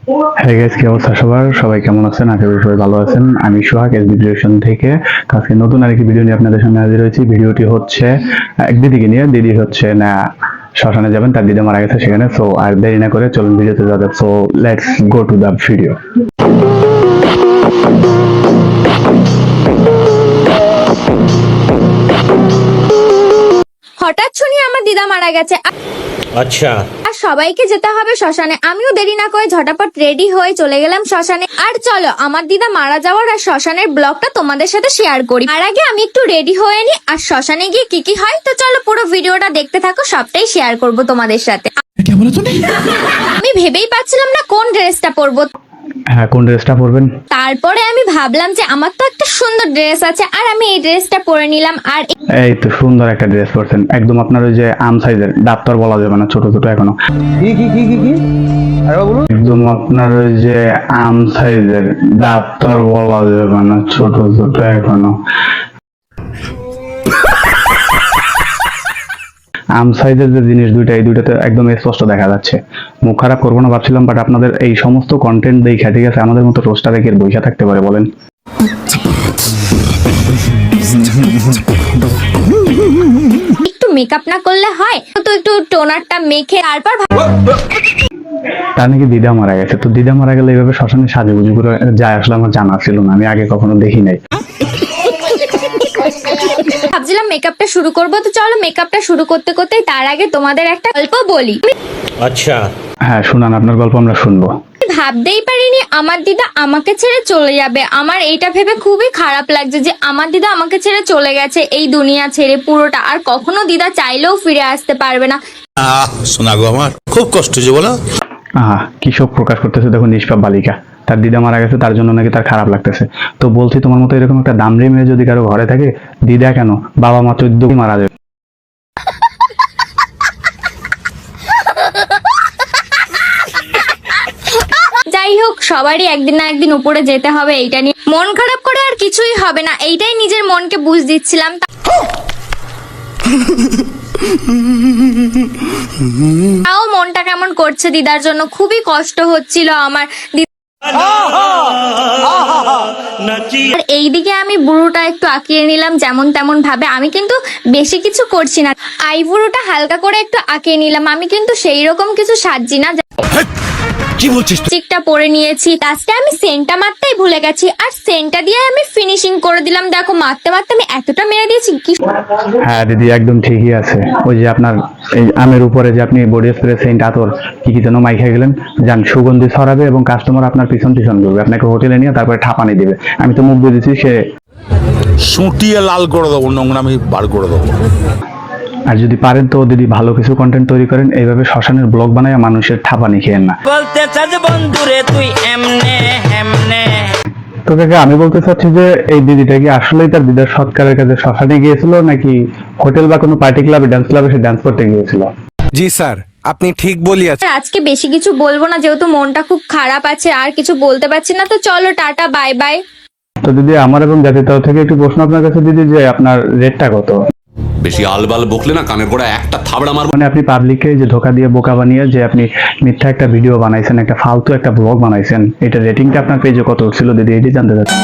হ্যাঁ গাইস, কি অবস্থা সবার? সবাই কেমন আছেন? আশা করি সবাই ভালো আছেন। আমি সোহাগ এসবি ক্রিয়েশন থেকে আজকে নতুন আরেকটি ভিডিও নিয়ে আপনাদের সামনে হাজির হয়েছি। ভিডিওটি হচ্ছে এক দিদিকে নিয়ে। দিদি হচ্ছে না শ্মশানে যাবেন, তার দিদি মারা গেছে সেখানে। সো আর দেরি না করে চলুন ভিডিওতে যাওয়া যাক। So let's go to the video. হঠাৎ শুনি আমার দিদা মারা গেছে। আচ্ছা, আর সবাইকে যেতে হবে শ্মশানে। আমিও দেরি না করে ঝটাপট রেডি হয়ে চলে গেলাম শ্মশানে। আর চলো আমার দিদা মারা যাওয়ার আর শ্মশানের ব্লগটা তোমাদের সাথে শেয়ার করি। আর আগে আমি একটু রেডি হয়ে নি, আর শ্মশানে গিয়ে কি কি হয় তো চলো পুরো ভিডিওটা দেখতে থাকো, সবটাই শেয়ার করব তোমাদের সাথে। আমি ভেবেই পাচ্ছিলাম না কোন ড্রেসটা পরবো। হ্যাঁ, কোন ড্রেসটা পরবেন? তারপরে আমি ভাবলাম যে আমার তো একটা সুন্দর ড্রেস আছে, আর আমি এই ড্রেসটা পরে নিলাম। আর এই তো সুন্দর একটা ড্রেস পরছেন, একদম আপনার ওই যে আম সাইজের, ডাক্তার বলা যাবে না, ছোট ছোট এখনো। একদম আপনার ওই যে আম সাইজের, ডাক্তার বলা যাবে না, ছোট ছোট এখনো। আম সাইজের যে জিনিস দুইটা, এই দুইটাতে একদম স্পষ্ট দেখা যাচ্ছে। মুখ খারাপ করবো না ভাবছিলাম, বাট আপনাদের এই সমস্ত কন্টেন্ট দেখা, ঠিক আছে, আমাদের মতো রোস্টারে কি বইসা থাকতে পারে বলেন? একটু মেকআপ না করলে হয় তো, একটু টোনারটা মেখে তারপর তার নাকি দিদা মারা গেছে। তো দিদা মারা গেলে এইভাবে শ্মশানে সাজুগুজু করে যায়, আসলে আমার জানা ছিল না, আমি আগে কখনো দেখি নাই। ভাবছিলাম মেকআপটা শুরু করবো। তো চলো মেকআপটা শুরু করতে করতে তার আগে তোমাদের একটা গল্প বলি। আচ্ছা, হ্যাঁ শুনান, আপনার গল্প আমরা শুনবো। আমি ভাবতেই পারিনি আমার দিদা আমাকে ছেড়ে চলে যাবে। আমার এইটা ভেবে খুবই খারাপ লাগছে যে আমার দিদা আমাকে ছেড়ে চলে গেছে এই দুনিয়া ছেড়ে পুরোটা, আর কখনো দিদা চাইলেও ফিরে আসতে পারবে না। শোনা গো, আমার খুব কষ্ট যে বলো। কি শোক প্রকাশ করতেছে দেখো নিষ্পাপ বালিকা। তার দিদা মারা গেছে, তার জন্য নাকি তার খারাপ লাগতেছে। তো বলছি, তোমার মতো এরকম একটা দামড়ি মেয়ে যদি কারো ঘরে থাকে, দিদা কেন, বাবা মা 14 মারা যাবে। যাই হোক, সবারই একদিন না একদিন উপরে যেতে হবে, এইটা নিয়ে মন খারাপ করে আর কিছুই হবে না। এইটাই নিজের মনকে বুঝ দিচ্ছিলাম। তাও মনটা কেমন করছে দিদার জন্য, খুবই কষ্ট হচ্ছিল আমার। আর এইদিকে আমি বুড়োটা একটু আঁকিয়ে নিলাম যেমন তেমন ভাবে। আমি কিন্তু বেশি কিছু করছি না, আইবুড়োটা হালকা করে একটু আঁকিয়ে নিলাম। আমি কিন্তু সেই রকম কিছু সাজছি না। কি বলছিস? চিকটা পরে নিয়েছি, লাস্টে আমি সেন্টটা মারতেই ভুলে গেছি, আর সেন্টটা দিয়ে আমি ফিনিশিং করে দিলাম। দেখো মারতে মারতে আমি এতটা মেরে দিয়েছি কি। হ্যাঁ দিদি, একদম ঠিকই আছে। ওই যে আপনার এই আমের উপরে যে আপনি বডি স্প্রে, সেন্ট, আতর কি কি যেন মাইখে গেলেন, যান সুগন্ধি ছড়াবে এবং কাস্টমার আপনার পিছন পিছন করবে, আপনাকে হোটেলে নিয়ে তারপরে ঠাপানি দিবে। আমি তো মুখ বুঝেছি, সে সুটিয়ে লাল করে দেবো, নোংরা আমি বার করে দেবো। আর যদি পারেন তো দিদি ভালো কিছু কন্টেন্ট তৈরি করেন, এইভাবে শ্মশানের ব্লগ বানায় মানুষের ঠাপানি খেয়েন না। বলতে চাস বন্ধুরে তুই এমনে হেমনে। তো কাকা, আমি বলতে চাচ্ছি যে এই দিদিটা কি আসলেই তার দিদার সৎকারের কাছে শ্মশানে গিয়েছিল, নাকি হোটেল বা কোনো পার্টি ক্লাবে, ডান্স ক্লাবে সে ডান্স করতে গিয়েছিল? জি স্যার, আপনি ঠিক বলিয়াছেন। আজকে বেশি কিছু বলবো না, যেহেতু মনটা খুব খারাপ আছে, আর কিছু বলতে পারছি না। তো চলো টাটা, বাই বাই। তো দিদি, আমার এবং জাতির তরফ থেকে একটু প্রশ্ন আপনার কাছে দিদি, যে আপনার রেটটা কত? বেশি আলবাল বকলে না কানের গোড়া একটা থাবড়া মারবো। মানে আপনি পাবলিককে যে ধোকা দিয়ে বোকা বানিয়ে যে আপনি মিথ্যা একটা ভিডিও বানাইছেন, একটা ফালতু একটা ব্লগ বানাইছেন, এটা রেটিংটা আপনার পেজে কত ছিল দিদি, এটি জানতে চাচ্ছি।